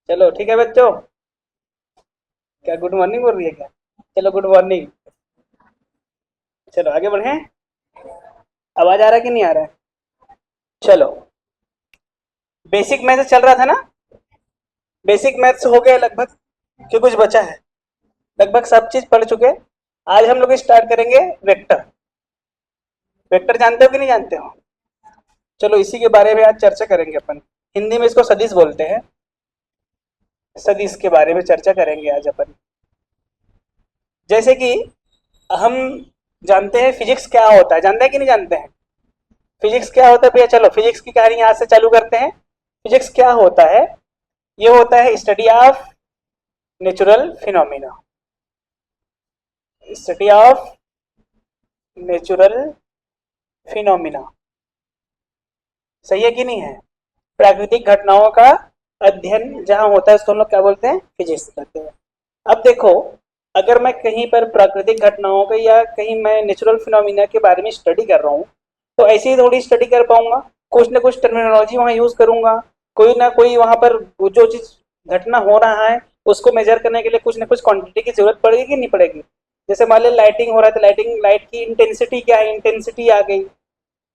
चलो ठीक है बच्चों। क्या गुड मॉर्निंग बोल रही है क्या? चलो गुड मॉर्निंग। चलो आगे बढ़े। आवाज आ रहा है कि नहीं आ रहा है? चलो, बेसिक मैथ चल रहा था ना। बेसिक मैथ्स हो गया लगभग, कि कुछ बचा है? लगभग सब चीज पढ़ चुके। आज हम लोग स्टार्ट करेंगे वेक्टर। वेक्टर जानते हो कि नहीं जानते हो? चलो इसी के बारे में आज चर्चा करेंगे अपन। हिंदी में इसको सदिश बोलते हैं। सदिश के बारे में चर्चा करेंगे आज अपन। जैसे कि हम जानते हैं फिजिक्स क्या होता है, जानते हैं कि नहीं जानते हैं? फिजिक्स क्या होता है भैया? चलो फिजिक्स की कहानी यहाँ से चालू करते हैं। फिजिक्स क्या होता है? ये होता है study of natural phenomena. Study of natural phenomena. सही है कि नहीं है? प्राकृतिक घटनाओं का अध्ययन जहां होता है उसको हम लोग क्या बोलते हैं? फिजिक्स कहते हैं। अब देखो, अगर मैं कहीं पर प्राकृतिक घटनाओं का या कहीं मैं नेचुरल फिनोमिना के बारे में स्टडी कर रहा हूँ, तो ऐसे ही थोड़ी स्टडी कर पाऊंगा। कुछ ना कुछ टर्मिनोलॉजी वहाँ यूज करूंगा। कोई ना कोई वहां पर जो चीज घटना हो रहा है उसको मेजर करने के लिए कुछ ना कुछ क्वांटिटी की जरूरत पड़ेगी कि नहीं पड़ेगी? जैसे मान ली लाइटिंग हो रहा है तो लाइटिंग लाइट की इंटेंसिटी क्या है? इंटेंसिटी आ गई।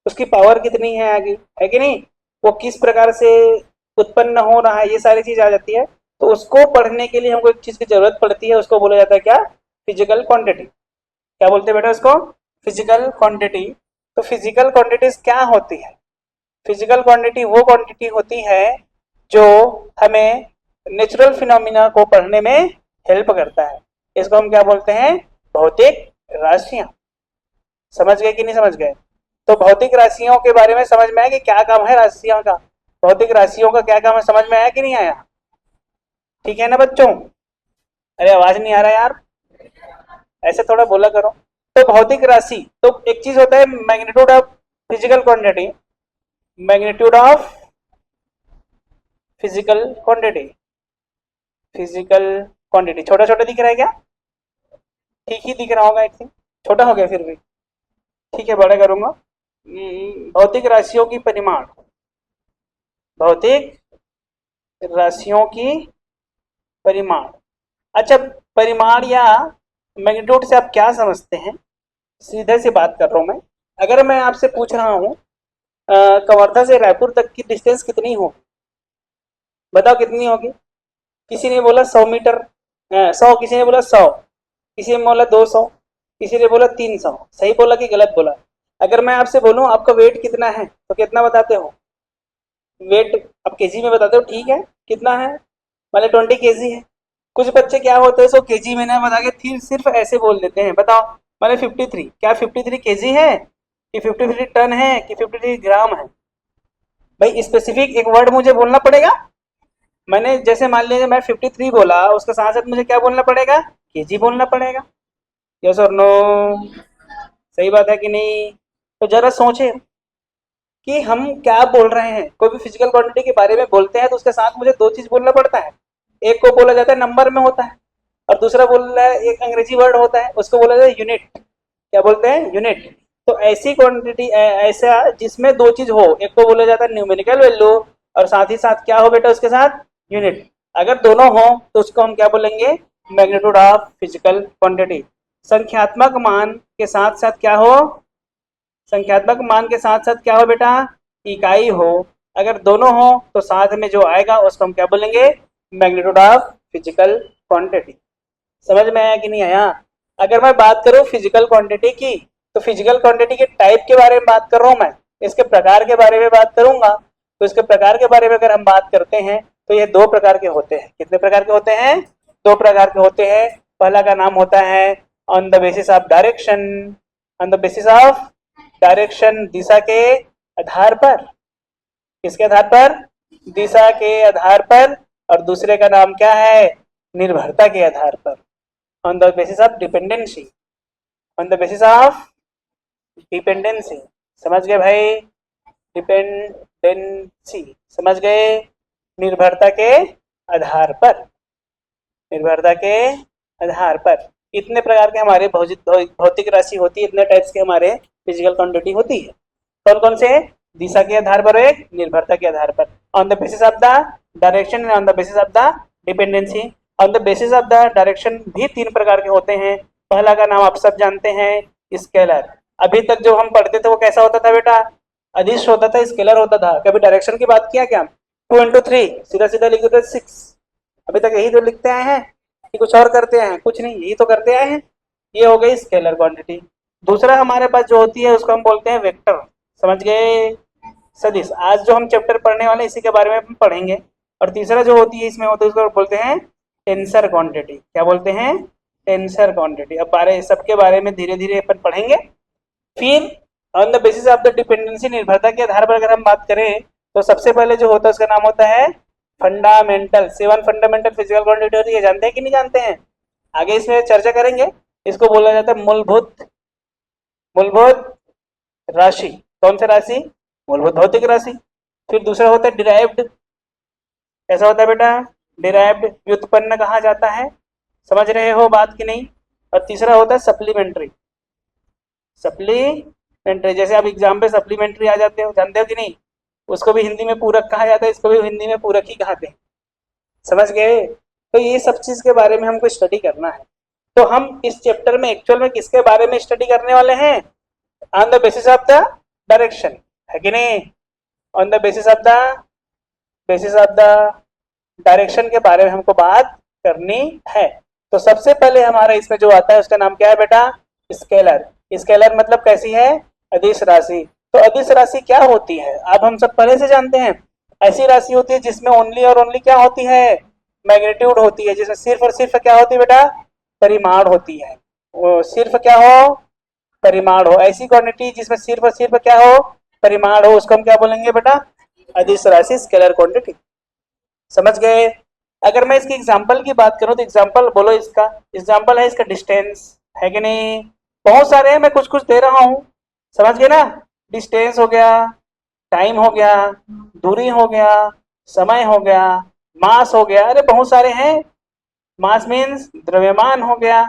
उसकी पावर कितनी है आ गई, है कि नहीं? वो किस प्रकार से उत्पन्न हो रहा है, ये सारी चीज आ जाती है। तो उसको पढ़ने के लिए हमको एक चीज की जरूरत पड़ती है, उसको बोला जाता है क्या? Physical quantity. क्या बोलते हैं बेटा उसको? Physical quantity. तो फिजिकल क्वांटिटीज क्या होती है? फिजिकल क्वांटिटी वो क्वांटिटी होती है जो हमें नेचुरल फिनोमिना को पढ़ने में हेल्प करता है। इसको हम क्या बोलते हैं? भौतिक राशियां। समझ गए कि नहीं समझ गए? तो भौतिक राशियों के बारे में समझ में आया कि क्या काम है राशियों का? भौतिक राशियों का क्या काम है, समझ में आया कि नहीं आया? ठीक है ना बच्चों? अरे आवाज नहीं आ रहा यार, ऐसे थोड़ा बोला करो। तो भौतिक राशि तो एक चीज होता है magnitude of physical quantity. Magnitude of physical quantity. Physical quantity छोटा छोटा दिख रहा है क्या? ठीक ही दिख रहा होगा आई थिंक। छोटा हो गया फिर भी। ठीक है, बड़ा करूंगा। भौतिक राशियों की परिमाण। भौतिक राशियों की परिमाण। अच्छा, परिमाण या मैग्नीट्यूड से आप क्या समझते हैं? सीधे से बात कर रहा हूं मैं। अगर मैं आपसे पूछ रहा हूं कवर्धा से रायपुर तक की डिस्टेंस कितनी होगी? बताओ कितनी होगी? किसी ने बोला 100 मीटर, 100, किसी ने बोला 100, किसी ने बोला 200, किसी ने बोला 300। सही बोला कि गलत बोला? अगर मैं आपसे बोलूं आपका वेट कितना है तो कितना बताते हो? वेट आप केजी में बताते हो, ठीक है। कितना है? मान 20 केजी है। कुछ बच्चे क्या होते हैं, सो केजी में ना बता के फिर सिर्फ ऐसे बोल देते हैं। बताओ, मैंने 53, क्या 53 केजी है कि 53 टन है कि 53 ग्राम है? भाई स्पेसिफिक एक वर्ड मुझे बोलना पड़ेगा। मैंने जैसे मान लीजिए मैं 53 बोला, उसके साथ साथ मुझे क्या बोलना पड़ेगा? केजी बोलना पड़ेगा। यस और नो? सही बात है कि नहीं? तो जरा सोचे कि हम क्या बोल रहे हैं। कोई भी फिजिकल क्वांटिटी के बारे में बोलते हैं तो उसके साथ मुझे दो चीज बोलना पड़ता है। एक को बोला जाता है नंबर में होता है, और दूसरा बोल रहा है एक अंग्रेजी वर्ड होता है, उसको बोला जाता है यूनिट। क्या बोलते हैं? यूनिट। तो ऐसी क्वांटिटी ऐसा जिसमें दो चीज हो, एक को बोला जाता है न्यूमेरिकल वैल्यू, और साथ ही साथ क्या हो बेटा उसके साथ? यूनिट। अगर दोनों हो तो उसको हम क्या बोलेंगे? Magnitude of physical quantity. संख्यात्मक मान के साथ साथ क्या हो? संख्यात्मक मान के साथ साथ क्या हो बेटा? इकाई हो। अगर दोनों हो तो साथ में जो आएगा उसको हम क्या बोलेंगे? Magnitude of physical quantity. समझ में आया कि नहीं आया? अगर मैं बात करूं फिजिकल क्वांटिटी की, तो फिजिकल क्वांटिटी के टाइप के बारे में बात कर रहा हूं मैं। इसके प्रकार के बारे में बात करूंगा। तो इसके प्रकार के बारे में अगर हम बात करते हैं तो ये दो प्रकार के होते हैं। कितने प्रकार के होते हैं? दो प्रकार के होते हैं। पहला का नाम होता है on the basis of direction. On the basis of direction, दिशा के आधार पर। किसके आधार पर? दिशा के आधार पर। और दूसरे का नाम क्या है? निर्भरता के आधार पर। On the basis of dependency. On the basis of dependency. समझ गए भाई? डिपेंडेंसी, समझ गए? निर्भरता के आधार पर। निर्भरता के आधार पर। इतने प्रकार के हमारे भौतिक राशि होती है, इतने टाइप्स के हमारे फिजिकल क्वांटिटी होती है। कौन कौन से? दिशा के आधार पर, एक निर्भरता के आधार पर। On the basis of the direction on the basis of the dependency. On the basis of the direction भी तीन प्रकार के होते हैं। पहला का नाम आप सब जानते हैं, स्केलर। अभी तक जो हम पढ़ते थे वो कैसा होता था बेटा, अदिश होता था, स्केलर होता था। कभी डायरेक्शन की बात किया क्या? 2 × 3 सीधा सीधा लिख देते 6। अभी तक यही तो लिखते आए हैं कि कुछ और करते हैं? कुछ नहीं, यही तो करते आए हैं। ये हो गई स्केलर क्वांटिटी। दूसरा हमारे पास जो होती है उसको हम बोलते हैं वेक्टर। समझ गए? सदिश। आज जो हम चैप्टर पढ़ने वाले इसी के बारे में हम पढ़ेंगे। और तीसरा जो होती है इसमें होता है उसको बोलते हैं टेंसर क्वांटिटी। क्या बोलते हैं? Tensor quantity. अब बारे सबके बारे में धीरे धीरे अपन पढ़ेंगे। फिर on the basis of the dependency, निर्भरता के आधार पर अगर हम बात करें तो सबसे पहले जो होता है उसका नाम होता है फंडामेंटल। 7 फंडामेंटल फिजिकल क्वांटिटी होती है, जानते हैं कि नहीं जानते हैं? आगे इसमें चर्चा करेंगे। इसको बोला जाता है मूलभूत मूलभूत राशि। कौन सी राशि? मूलभूत भौतिक राशि। फिर दूसरा होता है डिराइव्ड। कैसा होता है बेटा? डिराइव्ड, व्युत्पन्न कहा जाता है। समझ रहे हो बात की नहीं? और तीसरा होता है सप्लीमेंट्री। सप्लीमेंट्री, जैसे आप एग्जाम पे सप्लीमेंट्री आ जाते हो, जानते हो कि नहीं? उसको भी हिंदी में पूरक कहा जाता है, इसको भी हिंदी में पूरक ही कहते हैं। समझ गए? तो ये सब चीज के बारे में हमको स्टडी करना है। तो हम इस चैप्टर में एक्चुअल में किसके बारे में स्टडी करने वाले हैं? On the basis of the direction, है कि नहीं? On the basis of the direction के बारे में हमको बात करनी है। तो सबसे पहले हमारा इसमें जो आता है उसका नाम क्या है बेटा? स्केलर। स्केलर मतलब कैसी है? अदिश राशि। तो अदिश राशि क्या होती है? अब हम सब पहले से जानते हैं। ऐसी राशि होती है जिसमें ओनली और ओनली क्या होती है? मैग्नीट्यूड होती है। जिसमें सिर्फ और सिर्फ क्या होती है बेटा? परिमाण होती है। वो सिर्फ क्या हो? परिमाण हो। ऐसी क्वांटिटी जिसमें सिर्फ और सिर्फ क्या हो? परिमाण हो, उसको हम क्या बोलेंगे बेटा? अदिश राशि, स्केलर क्वांटिटी। समझ गए? अगर मैं इसकी एग्जांपल की बात करूं तो एग्जांपल बोलो, इसका एग्जांपल है इसका डिस्टेंस, है कि नहीं? बहुत सारे हैं, मैं कुछ कुछ दे रहा हूं। समझ गए ना? डिस्टेंस हो गया, टाइम हो गया, दूरी हो गया, समय हो गया, मास हो गया। अरे बहुत सारे हैं। मास मीन्स द्रव्यमान हो गया।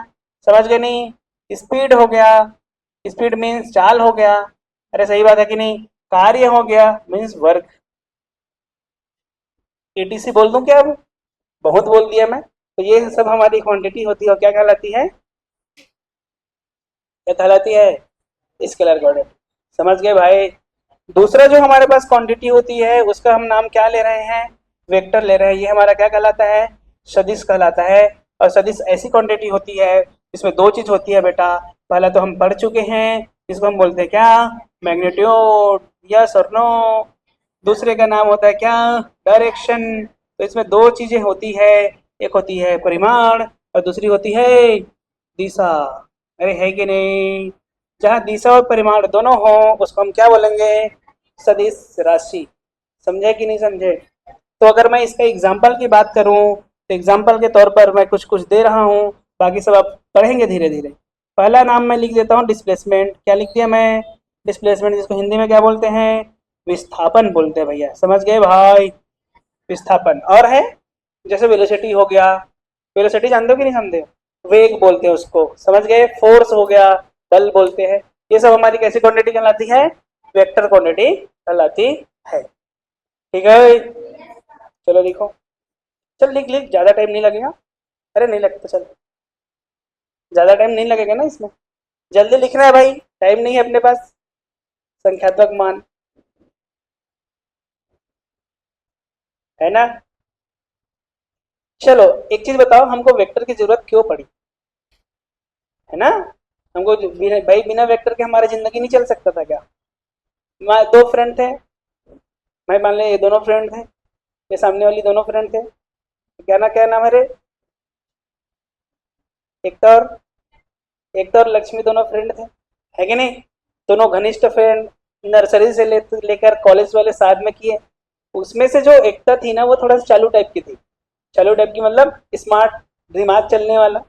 समझ गए नहीं? स्पीड हो गया, स्पीड मीन्स चाल हो गया। अरे सही बात है कि नहीं? कार्य हो गया मीन्स वर्क। एटीसी बोल दूं क्या? अब बहुत बोल दिया मैं। तो ये सब हमारी क्वांटिटी होती है और क्या कहलाती है? क्या कहलाती है? Scalar quantity. समझ गए भाई? दूसरा जो हमारे पास क्वांटिटी होती है उसका हम नाम क्या ले रहे हैं? वेक्टर ले रहे हैं। ये हमारा क्या कहलाता है? सदिश कहलाता है। और सदिश ऐसी क्वांटिटी होती है इसमें दो चीज होती है बेटा। पहला तो हम पढ़ चुके हैं, इसको हम बोलते हैं क्या? मैग्नीट्यूड। यस और नो? दूसरे का नाम होता है क्या? डायरेक्शन। तो इसमें दो चीजें होती है, एक होती है परिमाण और दूसरी होती है दिशा। अरे है कि नहीं? जहाँ दिशा और परिमाण दोनों हो उसको हम क्या बोलेंगे? सदिश राशि। समझे कि नहीं समझे? तो अगर मैं इसका एग्जाम्पल की बात करूं तो एग्जाम्पल के तौर पर मैं कुछ कुछ दे रहा हूं, बाकी सब आप पढ़ेंगे धीरे धीरे। पहला नाम मैं लिख देता हूं डिस्प्लेसमेंट। क्या लिख दिया मैं? डिस्प्लेसमेंट, जिसको हिंदी में क्या बोलते हैं? विस्थापन बोलते हैं भैया। समझ गए भाई? विस्थापन। और है जैसे वेलोसिटी हो गया, वेलोसिटी जानते हो कि नहीं जानते हो? वेग बोलते हैं उसको। समझ गए? फोर्स हो गया, बल बोलते हैं। ये सब हमारी कैसी क्वांटिटी कहलाती है? वेक्टर क्वांटिटी कहलाती है। ठीक है? चलो लिखो। चल लिख लिख, ज्यादा टाइम नहीं लगेगा। अरे नहीं लगता, चल ज्यादा टाइम नहीं लगेगा ना इसमें। जल्दी लिखना है भाई, टाइम नहीं है अपने पास। संख्यात्मक मान, है ना? चलो एक चीज बताओ, हमको वेक्टर की जरूरत क्यों पड़ी? है ना? हमको बिना भाई, बिना वेक्टर के हमारी जिंदगी नहीं चल सकता था क्या? दो फ्रेंड थे, मैं मान लिया ये दोनों फ्रेंड थे, ये सामने वाली दोनों फ्रेंड थे। क्या ना, क्या नाम है रे? एक तो और लक्ष्मी दोनों फ्रेंड थे, है कि नहीं? दोनों घनिष्ठ फ्रेंड, नर्सरी से लेकर कॉलेज वाले साथ में किए। उसमें से जो एकता थी ना वो थोड़ा सा चालू टाइप की थी। चालू टाइप की मतलब स्मार्ट, दिमाग चलने वाला।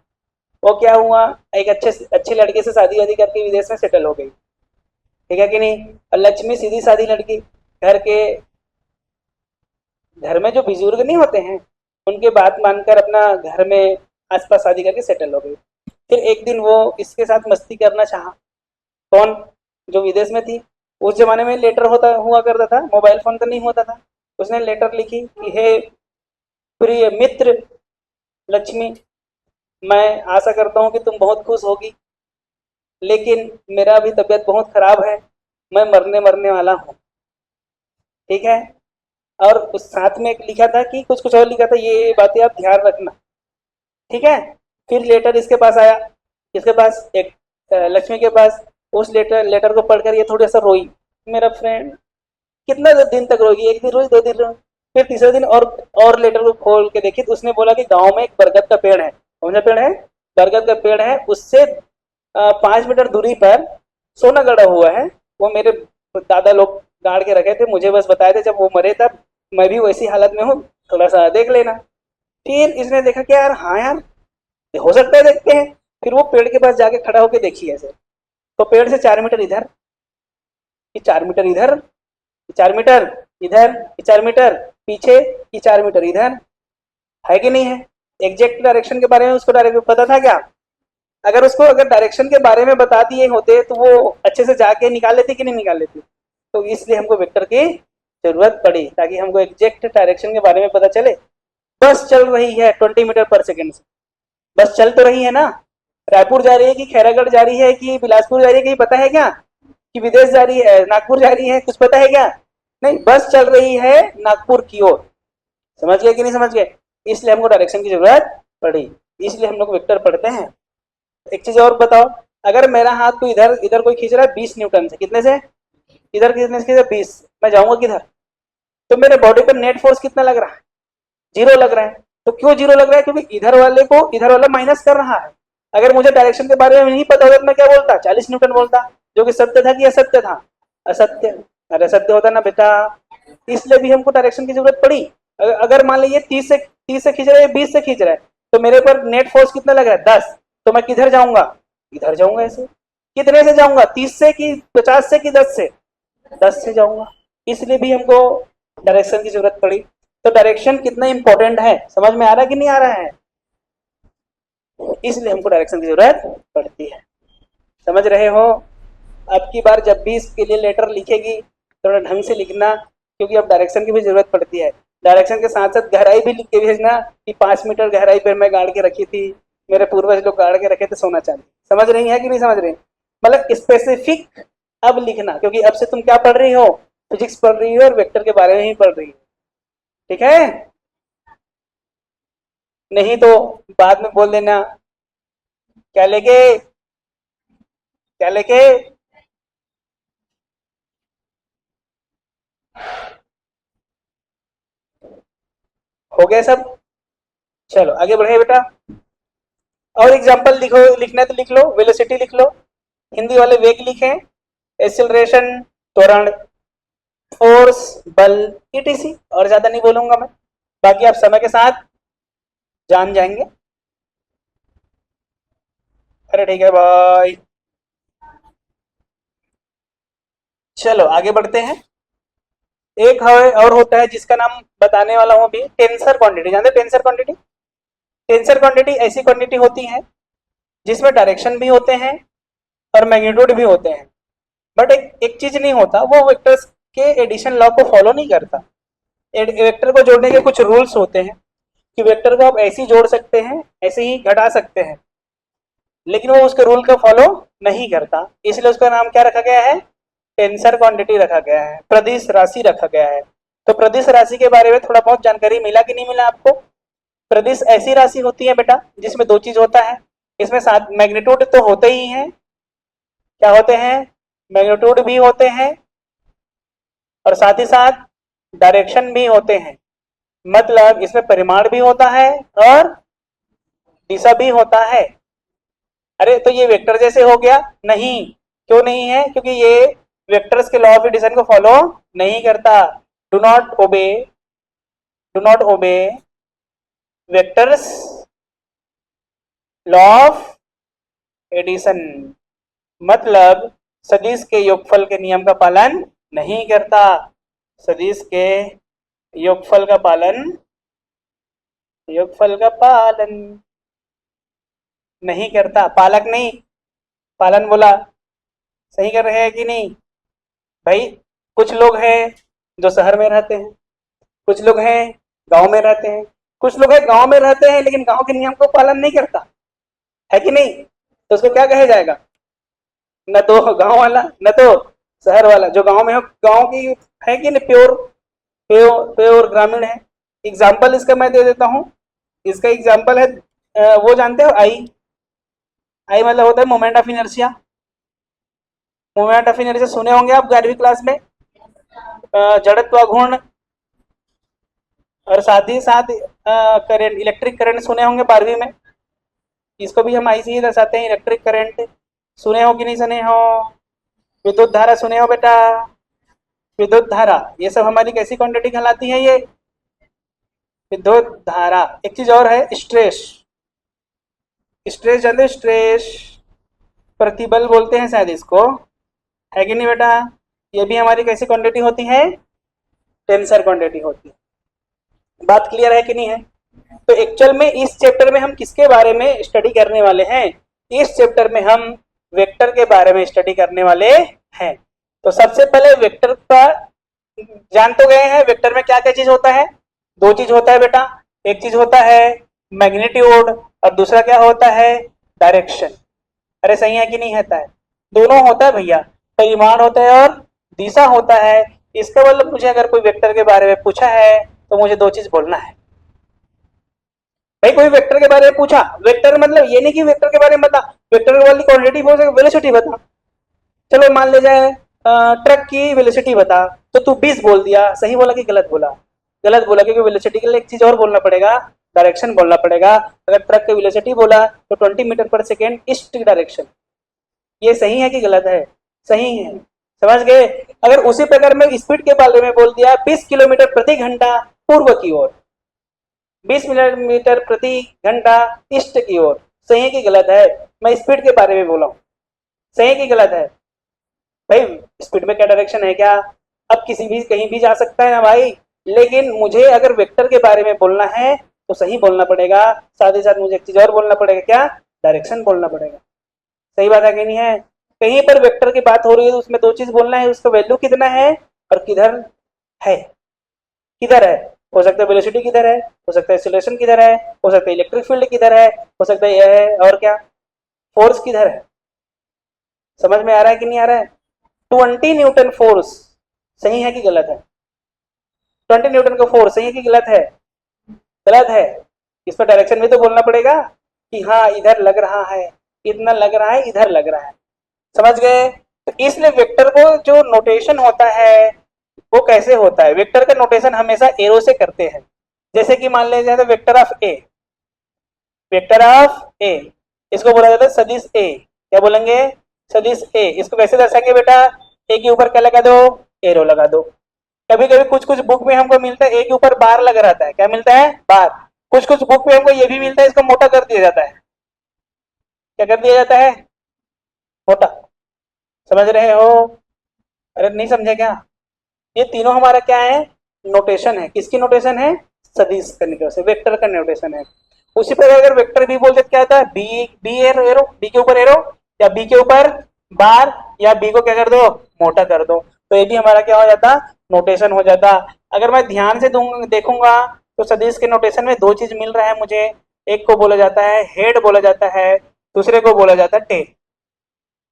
वो क्या हुआ, एक अच्छे लड़के से शादी वादी करके विदेश में सेटल हो गई। ठीक है कि नहीं? और लक्ष्मी सीधी सादी लड़की, घर के घर में जो बुजुर्ग नहीं होते हैं उनके बात मानकर अपना घर में आसपास शादी करके सेटल हो गई। फिर एक दिन वो इसके साथ मस्ती करना चाहा। कौन? जो विदेश में थी। उस जमाने में लेटर होता हुआ करता था, मोबाइल फोन तो नहीं होता था। उसने लेटर लिखी कि हे प्रिय मित्र लक्ष्मी, मैं आशा करता हूँ कि तुम बहुत खुश होगी, लेकिन मेरा भी तबीयत बहुत खराब है, मैं मरने मरने वाला हूँ। ठीक है। और उस साथ में एक लिखा था कि कुछ कुछ और लिखा था, ये बातें आप ध्यान रखना। ठीक है। फिर लेटर इसके पास आया, इसके पास एक लक्ष्मी के पास। उस लेटर लेटर को पढ़कर ये थोड़ा सा रोई। मेरा फ्रेंड कितना दिन तक रोगी, एक दिन रोई, दो दिन रोई, फिर तीसरे दिन और लेटर को खोल के देखी तो उसने बोला कि गांव में एक बरगद का पेड़ है। कौन सा पेड़ है? बरगद का पेड़ है, उससे 5 मीटर दूरी पर सोना गड़ा हुआ है। वो मेरे दादा लोग गाड़ के रखे थे, मुझे बस बताए थे, जब वो मरे तब मैं भी वैसी हालत में हूँ, थोड़ा सा देख लेना। फिर इसने देखा कि यार हाँ यार, ये हो सकता है, देखते हैं। फिर वो पेड़ के पास जाके खड़ा होकर देखी ऐसे, तो पेड़ से 4 मीटर इधर, ये 4 मीटर इधर, ये 4 मीटर इधर, ये 4 मीटर पीछे, ये 4 मीटर इधर, है कि नहीं है? एग्जैक्ट डायरेक्शन के बारे में उसको डायरेक्ट पता था क्या? अगर उसको अगर डायरेक्शन के बारे में बता दिए होते तो वो अच्छे से जाके निकाल लेती कि नहीं निकाल लेती? तो इसलिए हमको वेक्टर की जरूरत पड़ी, ताकि हमको एग्जैक्ट डायरेक्शन के बारे में पता चले। बस चल रही है 20 मीटर पर सेकेंड से, बस चल तो रही है ना। रायपुर जा रही है कि खैरागढ़ जा रही है कि बिलासपुर जा रही है, कहीं पता है क्या? कि विदेश जा रही है, नागपुर जा रही है, कुछ पता है क्या? नहीं, बस चल रही है नागपुर की ओर। समझ गए कि नहीं समझ गए? इसलिए हमको डायरेक्शन की जरूरत पड़ी, इसलिए हम लोग वेक्टर पढ़ते हैं। एक चीज और बताओ, अगर मेरा हाथ को इधर इधर कोई खींच रहा है 20 न्यूटन से, कितने से? इधर कितने से? 20। मैं जाऊंगा किधर? तो मेरे बॉडी पर नेट फोर्स कितना लग रहा है? 0 लग रहा है। तो क्यों 0 लग रहा है? क्योंकि इधर वाले को इधर वाला माइनस कर रहा है। अगर मुझे डायरेक्शन के बारे में नहीं पता होता तो मैं क्या बोलता? 40 न्यूटन बोलता, जो कि सत्य था कि असत्य था? असत्य। अरे सत्य होता ना बेटा। इसलिए भी हमको डायरेक्शन की जरूरत पड़ी। अगर मान लीजिए 30 से खींच रहा है, 20 से खींच रहा है, तो मेरे पर नेट फोर्स कितना लग रहा है? 10। तो मैं किधर जाऊंगा? इधर जाऊंगा ऐसे। कितने से जाऊंगा? 30 से कि 50 से कि 10 से? 10 से जाऊंगा। इसलिए भी हमको डायरेक्शन की जरूरत पड़ी। तो डायरेक्शन कितना इंपॉर्टेंट है, समझ में आ रहा है कि नहीं आ रहा है? इसलिए हमको डायरेक्शन की जरूरत पड़ती है। समझ रहे हो? अब की बार जब भी इसके लिए लेटर लिखेगी, थोड़ा ढंग से लिखना, क्योंकि अब डायरेक्शन की भी जरूरत पड़ती है। डायरेक्शन के साथ साथ गहराई भी लिख के भेजना कि 5 मीटर गहराई पर मैं गाड़ के रखी थी, मेरे पूर्वज लोग गाड़ के रखे थे सोना चांदी। समझ रही है कि नहीं समझ रही? मतलब स्पेसिफिक अब लिखना, क्योंकि अब से तुम क्या पढ़ रही हो? फिजिक्स पढ़ रही हो और वेक्टर के बारे में ही पढ़ रही हो। ठीक है? नहीं तो बाद में बोल देना क्या लेके, क्या लेके। हो गया सब? चलो आगे बढ़े बेटा। और एग्जांपल लिखो, लिखना है तो लिख लो, वेलोसिटी लिख लो, हिंदी वाले वेग लिखें, एक्सीलरेशन त्वरण, फोर्स बल, ईटीसी। और ज्यादा नहीं बोलूंगा मैं, बाकी आप समय के साथ जान जाएंगे। अरे ठीक है भाई, चलो आगे बढ़ते हैं। एक है और होता है जिसका नाम बताने वाला हूं अभी, टेंसर क्वांटिटी। जानते टेंसर क्वांटिटी? टेंसर क्वांटिटी ऐसी क्वांटिटी होती है जिसमें डायरेक्शन भी होते हैं और मैग्नीट्यूड भी होते हैं, बट एक चीज नहीं होता, वो वेक्टर्स के एडिशन लॉ को फॉलो नहीं करता। वेक्टर को जोड़ने के कुछ रूल्स होते हैं कि वेक्टर को आप ऐसे ही जोड़ सकते हैं, ऐसे ही घटा सकते हैं, लेकिन वो उसके रूल को फॉलो नहीं करता, इसलिए उसका नाम क्या रखा गया है? टेंसर क्वांटिटी रखा गया है, प्रदिश राशि रखा गया है। तो प्रदिश राशि के बारे में थोड़ा बहुत जानकारी मिला कि नहीं मिला आपको? प्रदिश ऐसी राशि होती है बेटा जिसमें दो चीज होता है, इसमें साथ मैग्नीट्यूड तो होते ही हैं, क्या होते हैं? मैग्नीट्यूड भी होते हैं, और साथ ही साथ डायरेक्शन भी होते हैं। मतलब इसमें परिमाण भी होता है और दिशा भी होता है। अरे तो ये वेक्टर जैसे हो गया? नहीं। क्यों नहीं है? क्योंकि ये वेक्टर्स के लॉ ऑफ एडिशन को फॉलो नहीं करता। Do not obey, do not obey vectors law of addition, मतलब सदिश के योगफल के नियम का पालन नहीं करता। सदिश के योगफल का पालन, योगफल का पालन नहीं करता। पालक नहीं, पालन बोला। सही कर रहे हैं कि नहीं भाई? कुछ लोग हैं जो शहर में रहते हैं, कुछ लोग हैं गांव में रहते हैं, कुछ लोग है गांव में रहते हैं लेकिन गांव के नियम को पालन नहीं करता है कि नहीं, तो उसको क्या कहा जाएगा? न तो गांव वाला न तो शहर वाला। जो गांव में हो, गांव की है कि नहीं, प्योर प्योर प्योर ग्रामीण है। एग्जाम्पल इसका मैं दे देता हूँ। इसका एग्जाम्पल है वो जानते हो आई? आई मतलब होता है moment of inertia. Moment of inertia सुने होंगे आप 11वीं क्लास में। जड़त्व घूर्ण और साथ ही साथ करंट, इलेक्ट्रिक करंट सुने होंगे 12वीं में। इसको भी हम ऐसे ही दर्शाते हैं, इलेक्ट्रिक करंट। सुने हो कि नहीं सुने हो? विद्युत धारा सुने हो बेटा? विद्युत धारा, ये सब हमारी कैसी क्वांटिटी कहलाती है? ये विद्युत धारा। एक चीज और है, स्ट्रेस। स्ट्रेस जानते हो? स्ट्रेस प्रतिबल बोलते हैं शायद इसको, है कि नहीं बेटा? ये भी हमारी कैसी क्वांटिटी होती है? टेंसर क्वांटिटी होती है। बात क्लियर है कि नहीं है? तो एक्चुअल में इस चैप्टर में हम किसके बारे में स्टडी करने वाले हैं? इस चैप्टर में हम वेक्टर के बारे में स्टडी करने वाले हैं। तो सबसे पहले वेक्टर का जान तो गए हैं, वेक्टर में क्या क्या चीज होता है? दो चीज होता है बेटा। एक चीज होता है मैग्नीट्यूड और दूसरा क्या होता है? डायरेक्शन। अरे सही है कि नहीं होता है? दोनों होता है भैया, परिमाण होता है और दिशा होता है। इसका मतलब मुझे अगर कोई वेक्टर के बारे में पूछा है तो मुझे दो चीज बोलना है। भाई कोई वेक्टर के बारे में पूछा, वेक्टर मतलब ये नहीं कि वेक्टर के बारे में बता, वेक्टर वाली क्वांटिटी बोल सके, वेलोसिटी बता। चलो मान ले जाए ट्रक की वेलोसिटी बता, तो तू 20 बोल दिया, सही बोला कि गलत बोला? गलत बोला, क्योंकि वेलोसिटी के लिए एक चीज और बोलना पड़ेगा, डायरेक्शन बोलना पड़ेगा। अगर ट्रक की वेलोसिटी बोला तो 20 मीटर पर सेकेंड ईस्ट डायरेक्शन। ये सही है कि गलत है? सही है, समझ गए? अगर उसी प्रकार में स्पीड के बारे में बोल दिया 20 किलोमीटर प्रति घंटा पूर्व की ओर, 20 मीटर प्रति घंटा ईस्ट की ओर, सही है कि गलत है? मैं स्पीड के बारे में बोला हूं, सही है कि गलत है? भाई स्पीड में क्या डायरेक्शन है क्या? अब किसी भी कहीं भी जा सकता है ना भाई, लेकिन मुझे अगर वेक्टर के बारे में बोलना है तो सही बोलना पड़ेगा। साथ ही साथ मुझे एक चीज और बोलना पड़ेगा, क्या? डायरेक्शन बोलना पड़ेगा। सही बात है कि नहीं है? कहीं पर वेक्टर की बात हो रही है तो उसमें दो चीज बोलना है, उसका वैल्यू कितना है और किधर है। किधर है? हो सकता है वेलोसिटी किधर है, हो सकता है एक्सीलरेशन किधर है, हो सकता है इलेक्ट्रिक फील्ड किधर है, हो सकता है यह है, और क्या, फोर्स किधर है। समझ में आ रहा है कि नहीं आ रहा है? 20 न्यूटन फोर्स सही है कि गलत है? 20 न्यूटन का फोर्स सही है कि गलत है? गलत है। इस पर डायरेक्शन भी तो बोलना पड़ेगा कि हाँ इधर लग रहा है, इतना लग रहा है, इधर लग रहा है। समझ गए? तो इसलिए वेक्टर को जो नोटेशन होता है वो कैसे होता है? वेक्टर का नोटेशन हमेशा एरो से करते हैं। जैसे कि मान लीजिए तो vector of A, vector of A, इसको बोला जाता है सदिश ए। क्या बोलेंगे? सदिश ए। इसको कैसे दर्शाएंगे बेटा? ए के ऊपर क्या लगा दो? एरो लगा दो। कभी कभी कुछ कुछ बुक में हमको मिलता है ए के ऊपर बार लगा रहता है, क्या मिलता है? बार। कुछ कुछ बुक में हमको ये भी मिलता है, इसको मोटा कर दिया जाता है। क्या कर दिया जाता है? मोटा। समझ रहे हो? अरे नहीं समझे क्या? ये तीनों हमारा क्या है? नोटेशन है। किसकी नोटेशन है? सदिश का नोटेशन, वेक्टर का नोटेशन है। उसी प्रकार अगर वेक्टर भी बोलते क्या आता है? B, B arrow, arrow, B के ऊपर एरो, या बी के ऊपर बार, या बी को क्या कर दो? मोटा कर दो। तो ये भी हमारा क्या हो जाता? नोटेशन हो जाता। अगर मैं ध्यान से देखूंगा तो सदिश के नोटेशन में दो चीज मिल रहा है मुझे। एक को बोला जाता है हेड बोला जाता है, दूसरे को बोला जाता है टेल।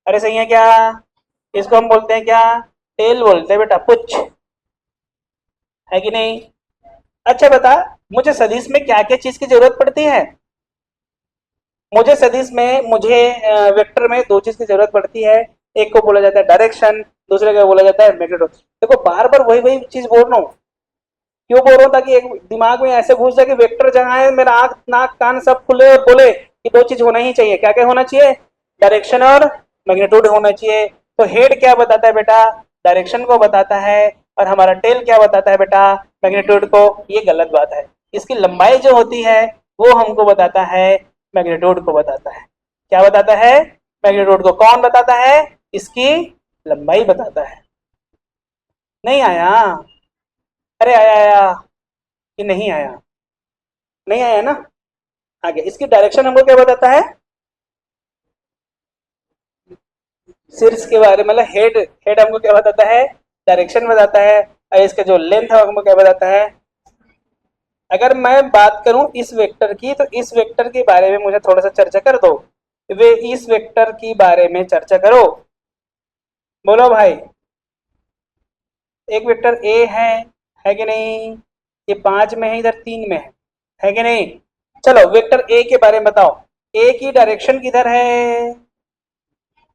अरे सही है क्या? इसको हम बोलते हैं क्या? टेल बोलते हैं बेटा, पुछ, है कि नहीं? अच्छा बता, मुझे सदिश में क्या क्या चीज की जरूरत पड़ती है? मुझे सदिश में, मुझे वेक्टर में दो चीज की जरूरत पड़ती है। एक को बोला जाता है डायरेक्शन, दूसरे को बोला जाता है मैग्नीट्यूड। देखो बार बार वही वही चीज बोल रहा हूँ। क्यों बोल रहा हूँ? ताकि एक दिमाग में ऐसे घुस जाए कि वेक्टर जहाँ है मेरा आंख नाक कान सब खुले और बोले कि दो चीज होना ही चाहिए। क्या क्या होना चाहिए? डायरेक्शन और मैग्नीट्यूड होना चाहिए। तो हेड क्या बताता है बेटा? डायरेक्शन को बताता है। और हमारा टेल क्या बताता है बेटा? मैग्नीट्यूड को। ये गलत बात है। इसकी लंबाई जो होती है वो हमको बताता है, मैग्नीट्यूड को बताता है। क्या बताता है? मैग्नीट्यूड को। कौन बताता है? इसकी लंबाई बताता है। नहीं आया? अरे आया आया कि नहीं आया? नहीं आया ना? आ गया। इसकी डायरेक्शन हमको क्या बताता है? शीर्ष के बारे में, मतलब हेड, हेड हमको क्या बताता है? डायरेक्शन बताता है। और इसका जो लेंथ है हमको क्या बताता है? अगर मैं बात करूं इस वेक्टर की, तो इस वेक्टर के बारे में मुझे थोड़ा सा चर्चा कर दो। वे इस वेक्टर की बारे में चर्चा करो, बोलो भाई। एक वेक्टर ए है कि नहीं? ये 5 में है, इधर 3 में है कि नहीं? चलो वेक्टर ए के बारे में बताओ। ए की डायरेक्शन किधर है?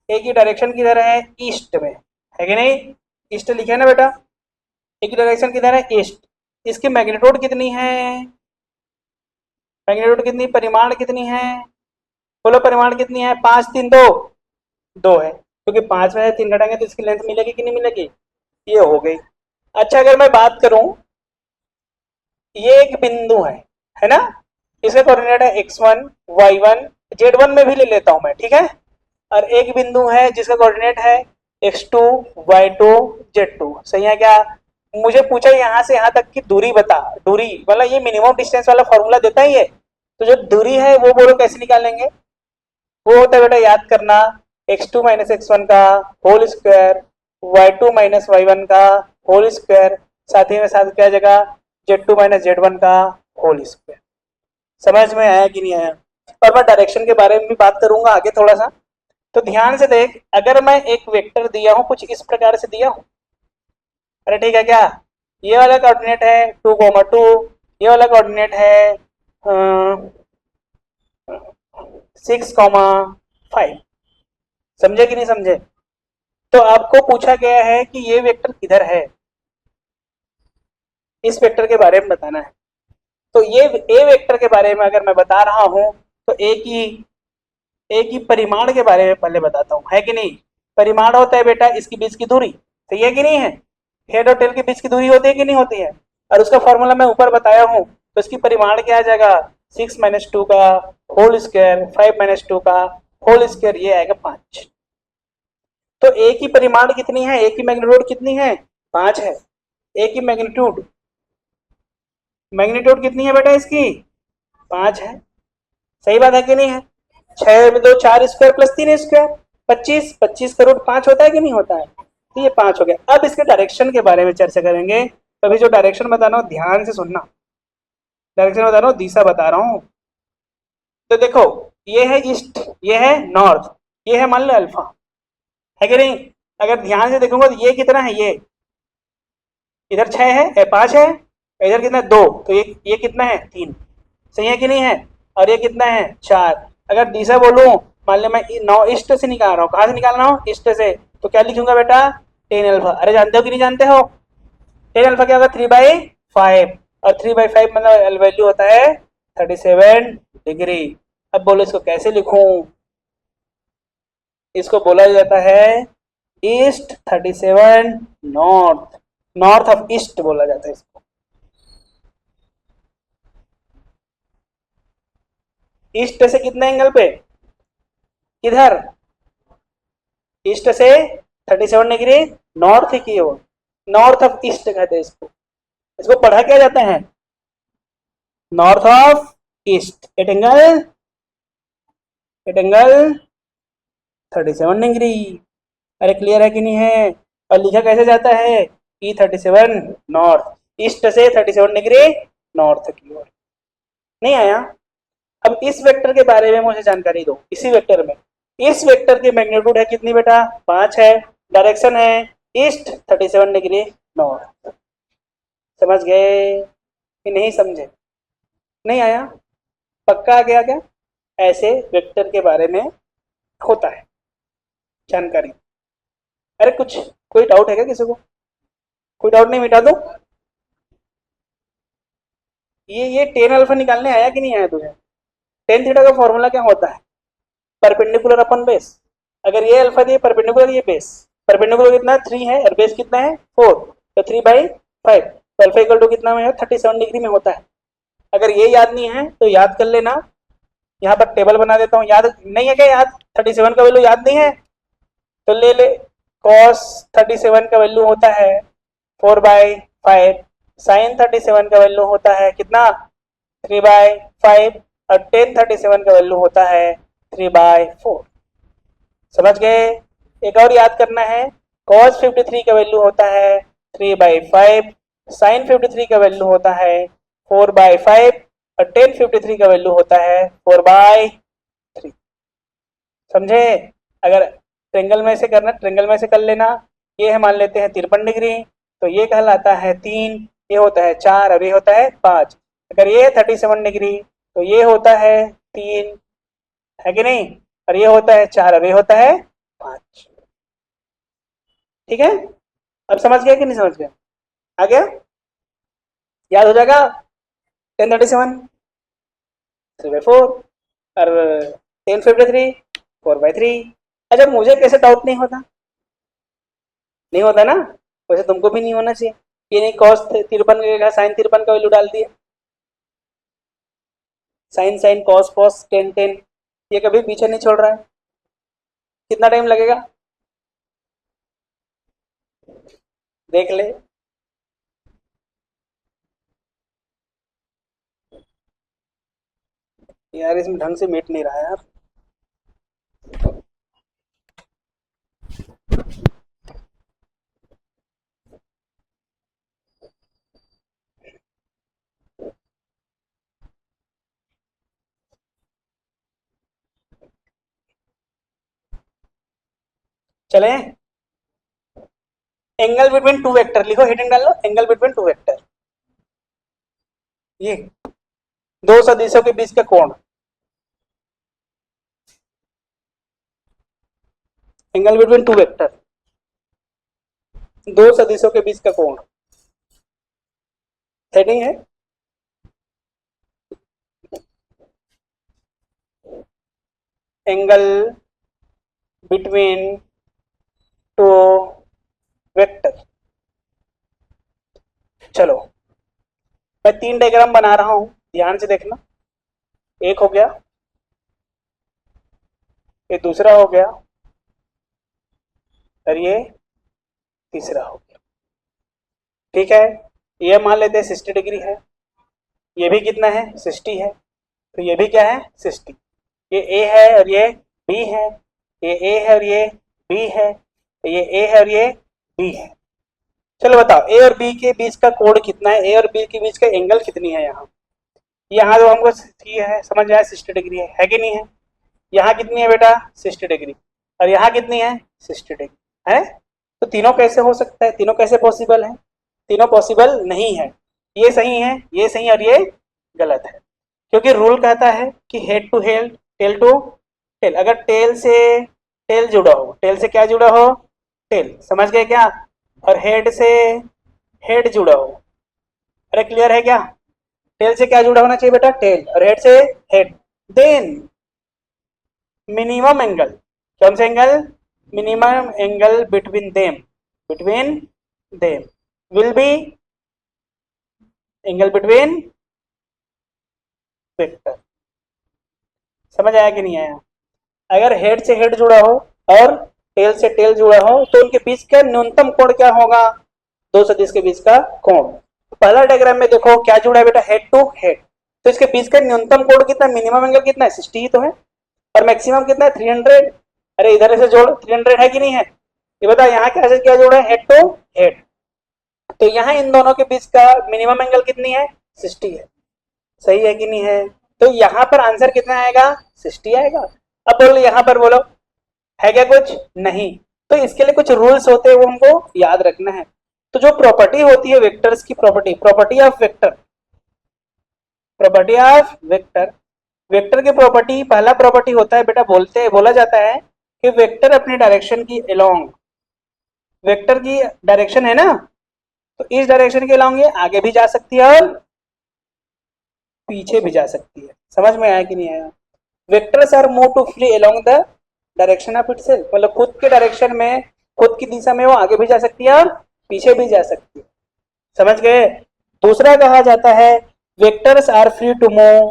ए की डायरेक्शन किधर है? ईस्ट में, है कि नहीं? ईस्ट लिखे है ना बेटा। ए की डायरेक्शन किधर है? ईस्ट। इसकी मैग्नीट्यूड कितनी है? मैग्नीट्यूड कितनी, परिमाण कितनी है? बोलो परिमाण कितनी है? 5 3 2, 2 है, क्योंकि 5 में से 3 घटाएंगे तो इसकी लेंथ मिलेगी कि नहीं मिलेगी? ये हो गई। अच्छा अगर मैं बात करूं, ये एक बिंदु है ना? इसका कोऑर्डिनेट है x1 y1, z1 में भी ले लेता हूं मैं, ठीक है। और एक बिंदु है जिसका कोऑर्डिनेट है x2 y2 z2, सही है क्या? मुझे पूछा यहाँ से यहाँ तक की दूरी बता। दूरी मतलब ये मिनिमम डिस्टेंस वाला फॉर्मूला देता ही है, तो जो दूरी है वो बोलो कैसे निकालेंगे? वो होता है बेटा, याद करना, x2 माइनस x1 का whole square, y2 minus y1 का होल स्क्वायर, साथ ही में साथ क्या जगह z2 माइनस z1 का होल स्क्वायर। समझ में आया कि नहीं आया? और मैं डायरेक्शन के बारे में भी बात करूंगा आगे थोड़ा सा। तो ध्यान से देख, अगर मैं एक वेक्टर दिया हूं, कुछ इस प्रकार से दिया हूं, अरे ठीक है क्या? ये वाला कोऑर्डिनेट है 2,2, ये वाला कोऑर्डिनेट है 6,5। समझे कि नहीं समझे? तो आपको पूछा गया है कि ये वेक्टर किधर है, इस वेक्टर के बारे में बताना है। तो ये ए वेक्टर के बारे में अगर मैं बता रहा हूं, तो ए की परिमाण के बारे में पहले बताता हूं, है कि नहीं? परिमाण होता है बेटा इसकी बीच की दूरी, सही है कि नहीं है? हेड और टेल के बीच की दूरी होती है कि नहीं होती है? और उसका फॉर्मूला मैं ऊपर बताया हूं, तो इसकी परिमाण क्या आ जाएगा? 6 माइनस 2 का होल स्क्वायर, 5 माइनस 2 का होल स्क्वायर, ये आएगा 5। तो ए की परिमाण कितनी है? ए की मैग्नीट्यूड कितनी है? 5 है। ए की मैग्नीट्यूड, मैग्नीट्यूड कितनी है बेटा इसकी? 5 है। सही बात है कि नहीं है? 6 में 2 4 स्क्वायर प्लस 3 स्क्वायर 25, 25 का रूट 5 होता है कि नहीं होता है? तो ये 5 हो गया। अब इसके डायरेक्शन के बारे में चर्चा करेंगे। तो अभी जो डायरेक्शन बता रहा हूँ ध्यान से सुनना, डायरेक्शन बता रहा हूँ, दिशा बता रहा हूँ। तो देखो, ये है ईस्ट, ये है नॉर्थ, ये है मान लो अल्फा, है कि नहीं? अगर ध्यान से देखोगे तो ये कितना है? ये इधर 6 है, 5 है, इधर कितना है? 2, तो ये कितना है? 3, सही है कि नहीं है? और ये कितना है? 4। अगर दिशा बोलूं, मान लो मैं नौ ईस्ट से निकाल रहा हूँ, कहाँ से निकाल रहा हूँ? ईस्ट से, तो क्या लिखूंगा बेटा? 10 अल्फा। अरे जानते हो कि नहीं जानते हो? 10 अल्फा क्या होगा? 3/5, और 3/5 मतलब वैल्यू होता है 37 डिग्री। अब बोलो इसको कैसे लिखूं? इसको बोला जाता है east 37 north, north of east बोला जाता है इसको। ईस्ट से कितने एंगल पे? किधर? ईस्ट से 37 डिग्री नॉर्थ की ओर, नॉर्थ ऑफ ईस्ट कहते हैं इसको। इसको पढ़ा क्या जाता है? North of east, at angle 37 degree. अरे क्लियर है कि नहीं है? और लिखा कैसे जाता है? E37 नॉर्थ, ईस्ट से 37 डिग्री नॉर्थ की ओर। नहीं आया? अब इस वेक्टर के बारे में मुझे जानकारी दो। इसी वेक्टर में, इस वेक्टर की मैग्नीट्यूड है कितनी बेटा? 5 है। डायरेक्शन है ईस्ट 37 डिग्री नॉर्थ। समझ गए कि नहीं समझे? नहीं आया? पक्का आ गया क्या? ऐसे वेक्टर के बारे में होता है जानकारी। अरे कुछ कोई डाउट है क्या किसी को? कोई डाउट नहीं, मिटा दो। ये 10 अल्फा निकालने आया कि नहीं आया तुझे? टेन थीटा का फॉर्मूला क्या होता है? Perpendicular upon base. अगर ये अल्फा दिए परपेंडिकुलर, ये बेस। परपेंडिकुलर कितना? 3 है, और बेस कितना है? 4, तो 3/5। तो अल्फा इक्वल टू कितना में है? 37 डिग्री में होता है। अगर ये याद नहीं है तो याद कर लेना, यहाँ पर टेबल बना देता हूँ। याद नहीं है क्या? याद 37 का वैल्यू याद नहीं है तो ले ले। कॉस 37 का वैल्यू होता है 4/5, साइन 37 का वैल्यू होता है कितना? 3/5, और टेन 37 का वैल्यू होता है 3/4। समझ गए? एक और याद करना है, cos 53 का वैल्यू होता है 3/5, sin 53 का वैल्यू होता है 4/5 और 1053 का वैल्यू होता है 4/3। समझे? अगर ट्रेंगल में से करना, ट्रेंगल में से कर लेना। ये है मान लेते हैं 53 डिग्री, तो ये कहलाता है 3, ये होता है 4 और ये होता है 5। अगर ये है 37 डिग्री तो ये होता है 3, है कि नहीं? और ये होता है 4 और ये होता है 5। ठीक है? अब समझ गया कि नहीं समझ गया? आ गया? याद हो जाएगा? 1037 3/4 और 1053 4/3। अच्छा, मुझे कैसे डाउट नहीं होता? नहीं होता ना? वैसे तुमको भी नहीं होना चाहिए। ये नहीं cos 53 का sin 53 का वैल्यू डाल दिया, sin cos 10 ये कभी पीछे नहीं छोड़ रहा है। कितना टाइम लगेगा देख ले। यार इसमें ढंग से मिट नहीं रहा है यार। चले, एंगल बिटवीन टू वेक्टर लिखो, हेडिंग डाल लो, एंगल बिटवीन टू वेक्टर। ये दो सदिशों के बीच का कोण, एंगल बिटवीन टू वेक्टर, दो सदिशों के बीच का कोण, हेडिंग है। Angle between two vector. चलो, मैं 3 डायग्राम बना रहा हूं, ध्यान से देखना। एक हो गया, ये दूसरा हो गया और ये तीसरा हो गया। ठीक है? ये मान लेते हैं 60 डिग्री है, ये भी कितना है 60 है, तो ये भी क्या है 60। ये ए है और ये बी है, ये ए है और ये बी है, तो ये ए है और ये बी है। चलो बताओ ए और बी के बीच का कोण कितना है, ए और बी के बीच का एंगल कितनी है। यहाँ तो हमको ये है समझ में आया 60 डिग्री है कि नहीं है? यहाँ कितनी है बेटा 60 डिग्री, और यहाँ कितनी है 60 डिग्री है। तो तीनों कैसे हो सकता है, तीनों कैसे पॉसिबल है? तीनों पॉसिबल नहीं है। ये सही है, ये सही और ये गलत है, क्योंकि रूल कहता है कि head to head, tail to tail. अगर टेल से टेल जुड़ा हो, टेल से क्या जुड़ा हो, टेल, समझ गए क्या? और हेड से हेड जुड़ा हो, अरे क्लियर है क्या? टेल से क्या जुड़ा होना चाहिए बेटा, टेल, और हेड से हेड। देन मिनिमम एंगल, कौन सा angle? Minimum angle between them will be angle between vector. समझ आया कि नहीं आया? अगर हेड से हेड जुड़ा हो और टेल से टेल जुड़ा हो तो उनके बीच का न्यूनतम कोण क्या होगा, दो सदिश के बीच का कोण। पहला डायग्राम में देखो क्या जुड़ा है बेटा, हेड टू हेड, तो इसके बीच का न्यूनतम कोण कितना, मिनिमम एंगल कितना है 60 ही तो है, और मैक्सिमम कितना है 300। अरे इधर से जोड़, 300 है कि नहीं है? ये बता यहाँ क्या से क्या जोड़ा है, हेड टू हेड, तो यहाँ इन दोनों के बीच का मिनिमम एंगल कितनी है 60 है। सही है कि नहीं है? तो यहाँ पर आंसर कितना आएगा 60 आएगा। अब बोलो यहाँ पर बोलो है क्या कुछ नहीं, तो इसके लिए कुछ रूल्स होते हैं वो हमको याद रखना है। तो जो प्रॉपर्टी होती है वेक्टर्स की, property of vector, property of vector, vector की प्रॉपर्टी, पहला प्रॉपर्टी होता है बेटा, बोला जाता है कि वेक्टर अपनी डायरेक्शन की अलोंग, वेक्टर की डायरेक्शन है ना, तो इस डायरेक्शन के अलोंग ये आगे भी जा सकती है और पीछे भी जा सकती है। समझ में आया कि नहीं आया? Vectors are move to free along the direction of itself, मतलब खुद के डायरेक्शन में, खुद की दिशा में वो आगे भी जा सकती है और पीछे भी जा सकती है। समझ गए? दूसरा कहा जाता है vectors are free to move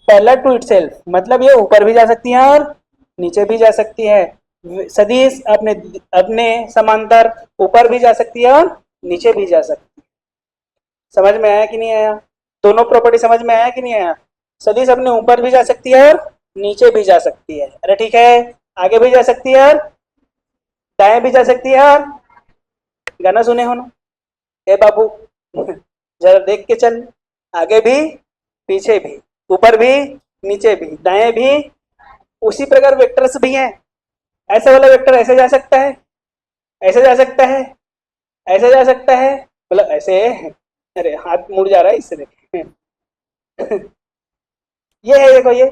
parallel to itself, मतलब ये ऊपर भी जा सकती है और नीचे भी जा सकती है। सदिश अपने अपने समांतर ऊपर भी जा सकती है और नीचे भी जा सकती है। समझ में आया कि नहीं आया? दोनों प्रॉपर्टी समझ में आया कि नहीं आया? सदिश अपने ऊपर भी जा सकती है और नीचे भी जा सकती है, अरे ठीक है, आगे भी जा सकती है और दाएं भी जा सकती है। और गाना सुने हो ना, ए बाबू जरा देख के चल, आगे भी पीछे भी, ऊपर भी नीचे भी, दाएं भी। उसी प्रकार वेक्टर्स भी हैं। ऐसा वाला वेक्टर ऐसे जा सकता है, ऐसे जा सकता है, ऐसे जा सकता है, मतलब ऐसे। अरे हाथ मुड़ जा रहा है इससे देखिए। ये है, देखो ये,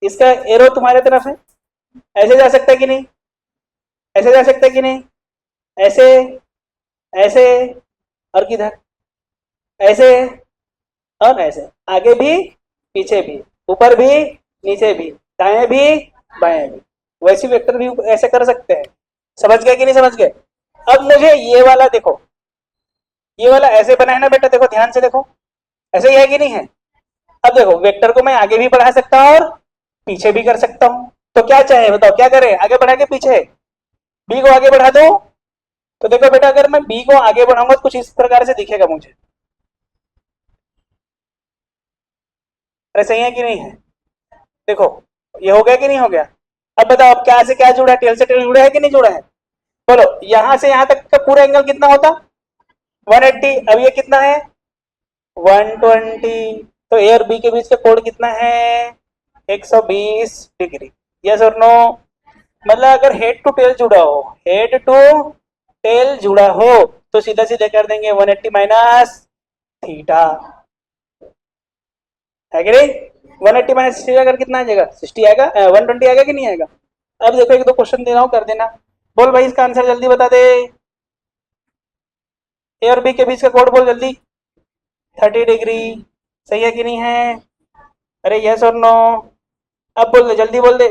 इसका एरो तुम्हारे तरफ है। ऐसे जा सकता है कि नहीं, ऐसे जा सकता है कि नहीं, ऐसे, ऐसे, और किधर, ऐसे, और ऐसे, आगे भी पीछे भी, ऊपर भी नीचे भी, दाएं भी बाएं भी। वैसे वेक्टर भी ऐसे कर सकते हैं। समझ गए कि नहीं समझ गए? अब मुझे ये वाला देखो, ये वाला ऐसे बना है ना बेटा, देखो ध्यान से देखो, ऐसे ही है कि नहीं है? अब देखो वेक्टर को मैं आगे भी बढ़ा सकता हूँ और पीछे भी कर सकता हूँ। तो क्या चाहे बताओ, क्या करें, आगे बढ़ा के पीछे? बी को आगे बढ़ा दो। तो देखो बेटा, अगर मैं बी को आगे बढ़ाऊंगा तो कुछ इस प्रकार से दिखेगा मुझे। अरे सही है कि नहीं है? देखो, ये हो गया कि नहीं हो गया? अब बताओ, अब क्या से क्या जुड़ा है, टेल से टेल जुड़ा है कि नहीं जुड़ा है? बोलो, यहां से यहां तक का पूरा एंगल कितना होता? 180। अब ये कितना है? 120। तो ए और बी के बीच का कोण कितना है? 120 डिग्री। यस और नो? मतलब अगर हेड टू टेल जुड़ा हो, हेड टू टेल जुड़ा हो, तो सीधा सीधा कर देंगे 180 माइनस थीटा, है कि नहीं? 180 माइनस 60 अगर कितना आ जाएगा? 60 आएगा, 120 आएगा कि नहीं आएगा? अब देखो, एक दो क्वेश्चन दे रहा हूँ, कर देना। बोल भाई, इसका आंसर जल्दी बता दे। ए और बी के बीच का कोण बोल जल्दी। 30 डिग्री। सही है कि नहीं है? अरे यस और नो? अब बोल दे, जल्दी बोल दे।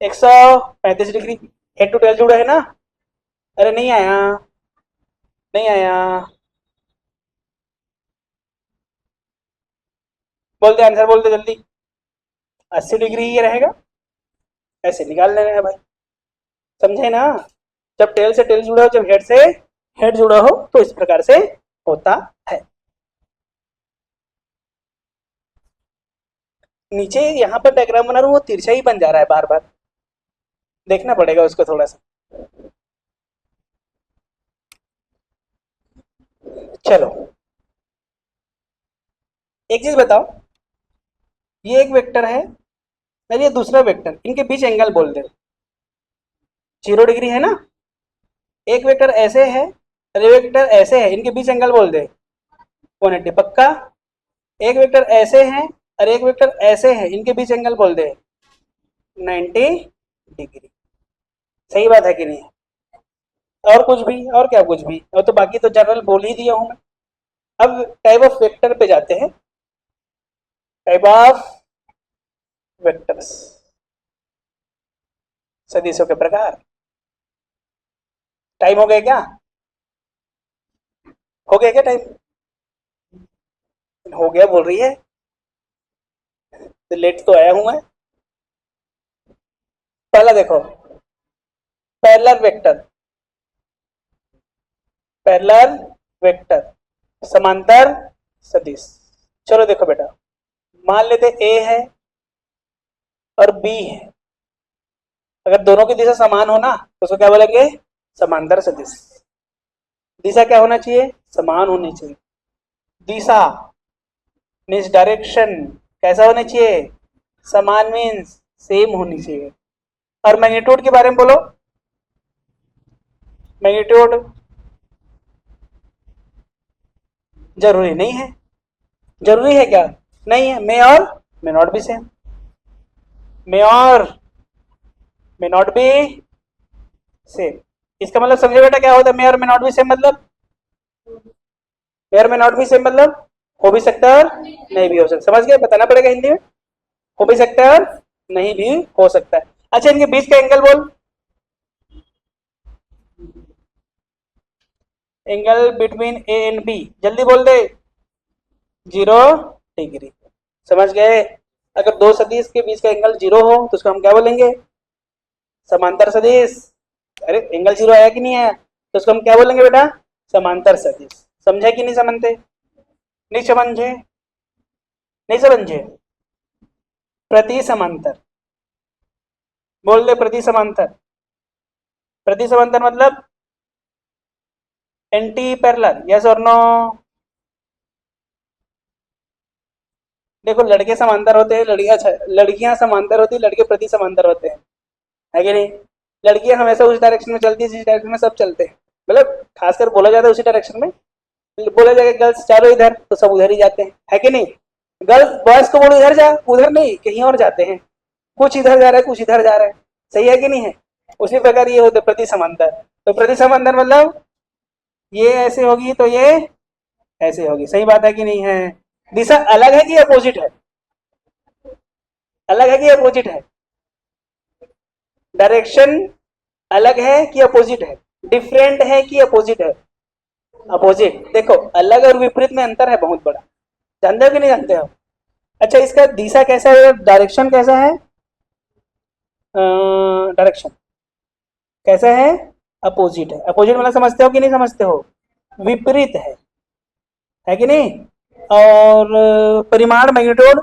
135 डिग्री। हेड टू टेल जुड़ा है ना? अरे नहीं आया, नहीं आया। बोल दे, आंसर बोल दे जल्दी। 80 डिग्री ये रहेगा। ऐसे निकाल लेना है भाई, समझे ना? जब टेल से टेल जुड़ा हो, जब हेड से हेड जुड़ा हो, तो इस प्रकार से होता है। नीचे यहाँ पर डायग्राम बना रहा हूँ, वो तिरछा ही बन जा रहा है बार बार, देखना पड़ेगा उसको थोड़ा सा। चलो, एक चीज बताओ, ये एक वेक्टर है और ये दूसरा वेक्टर, इनके बीच एंगल बोल दे। 0 डिग्री है ना? एक वेक्टर ऐसे है और एक वेक्टर ऐसे है, इनके बीच एंगल बोल दे 180 पक्का। एक वेक्टर ऐसे है और एक वेक्टर ऐसे है, इनके बीच एंगल बोल दे 90 डिग्री। सही बात है कि नहीं? और कुछ भी, और क्या कुछ भी, और तो बाकी तो जनरल बोल ही दिया हूं मैं। अब टाइप ऑफ वेक्टर पे जाते हैं। टाइप ऑफ वेक्टर्स, सदिशों के प्रकार। टाइम हो गया क्या? हो गया क्या टाइम? हो गया बोल रही है, तो लेट तो आया हूं मैं। पहला देखो, पैरेलल वेक्टर, पैरेलल वेक्टर, समांतर सदिश। चलो देखो बेटा, मान लेते ए है और बी है। अगर दोनों की दिशा समान हो ना, तो उसको क्या बोलेंगे? समांतर सदिश। दिशा क्या होना चाहिए? समान होनी चाहिए। दिशा मीन्स डायरेक्शन कैसा होना चाहिए? समान मीन्स सेम होनी चाहिए। और मैग्नीट्यूड के बारे में बोलो। मैग्नीट्यूड जरूरी नहीं है। जरूरी है क्या? नहीं है। मे और मे नॉट बी सेम। मे और मे नॉट बी सेम। इसका मतलब समझे बेटा क्या होता है? मे और मे नॉट बी सेम मतलब, मे और मे नॉट बी सेम मतलब हो भी सकता है और नहीं भी हो सकता। समझ गए? बताना पड़ेगा हिंदी में। हो भी सकता है और नहीं भी हो सकता है। अच्छा, इनके बीच का एंगल बोल। Angle between A and B, जल्दी बोल दे। 0 डिग्री। समझ गए? अगर दो सदिश के बीच का एंगल 0 हो तो उसको हम क्या बोलेंगे? समांतर सदिश। अरे एंगल 0 आया कि नहीं आया, तो उसको हम क्या बोलेंगे बेटा? समांतर सदिश। समझे कि नहीं समझते? नहीं समझे? नहीं समझे? प्रति समांतर बोल दे। प्रति समांतर। प्रति समांतर मतलब एंटी पैरेलल। यस और नो? देखो लड़के समांतर होते हैं, लड़कियां समांतर होती है, लड़के प्रति समांतर होते हैं, है कि नहीं? लड़कियां हमेशा उस डायरेक्शन में चलती है जिस डायरेक्शन में सब चलते हैं, मतलब खासकर बोला जाता है उसी डायरेक्शन में। बोला जाएगा गर्ल्स चारों इधर, तो सब उधर ही जाते हैं, है कि नहीं? गर्ल्स बॉयज को बोलो इधर जा, उधर नहीं कहीं और जाते हैं, कुछ इधर जा रहा है कुछ इधर जा रहा है, सही है कि नहीं है? उसी प्रकार ये होते प्रति समांतर। तो प्रति समांतर मतलब ये ऐसे होगी तो ये ऐसे होगी, सही बात है कि नहीं है? दिशा अलग है कि अपोजिट है? अलग है कि अपोजिट है? डायरेक्शन अलग है कि अपोजिट है? डिफरेंट है कि अपोजिट है? अपोजिट। देखो अलग और विपरीत में अंतर है बहुत बड़ा, जानते हो कि नहीं जानते हो? अच्छा इसका दिशा कैसा है, डायरेक्शन कैसा है? डायरेक्शन कैसा है? अपोजिट है। अपोजिट मतलब समझते हो कि नहीं समझते हो? विपरीत है कि नहीं? और परिमाण मैग्नीट्यूड,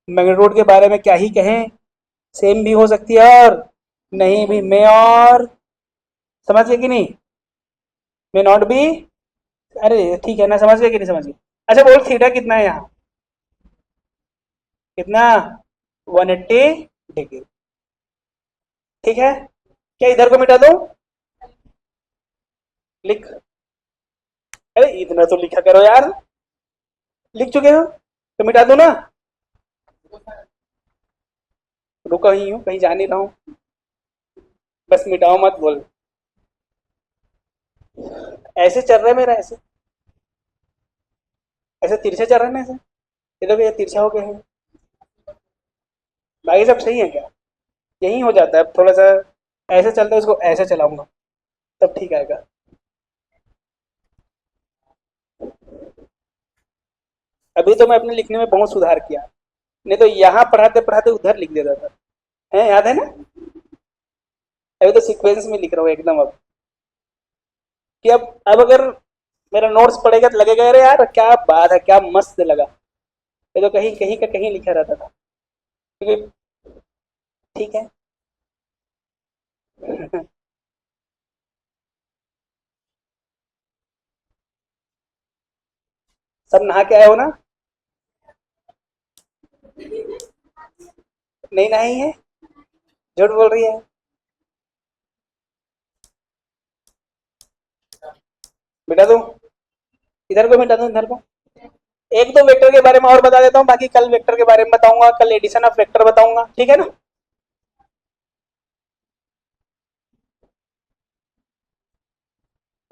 मैग्नीट्यूड के बारे में क्या ही कहें, सेम भी हो सकती है और नहीं भी, मे और, समझ गए कि नहीं? मे नॉट बी, अरे ठीक है ना, समझ गए कि नहीं समझ गए? अच्छा बोल थीटा कितना है यहाँ? कितना? 180 डिग्री। ठीक है, क्या इधर को मिटा दूं? लिख, अरे इतना तो लिखा करो यार, लिख चुके हो तो मिटा दो ना। रुका ही हूँ, कहीं जा नहीं रहा हूँ, बस मिटाओ मत बोल। ऐसे चल रहा है मेरा, ऐसे ऐसे तिरछे चल रहा है ना, ऐसे ये देखो ये तिरछा हो गया है। बाकी सब सही है क्या? यही हो जाता है, अब थोड़ा सा ऐसे चलता है, उसको ऐसे चलाऊंगा तब ठीक आएगा। अभी तो मैं अपने लिखने में बहुत सुधार किया, नहीं तो यहाँ पढ़ाते पढ़ाते उधर लिख देता था, है याद है ना? अभी तो सीक्वेंस में लिख रहा हूँ एकदम, अब कि अब अगर मेरा नोट्स पढ़ेगा तो लगेगा अरे यार क्या बात है, क्या मस्त लगा। ये तो कहीं कहीं का कहीं लिखा रहता था, क्योंकि ठीक है। सब नहा के आए हो ना? नहीं नहाई है, झूठ बोल रही है। मिटा दूं? इधर को मिटा दूं, इधर को? एक दो वेक्टर के बारे में और बता देता हूँ, बाकी कल वेक्टर के बारे में बताऊंगा, कल एडिशन ऑफ वेक्टर बताऊंगा, ठीक है ना?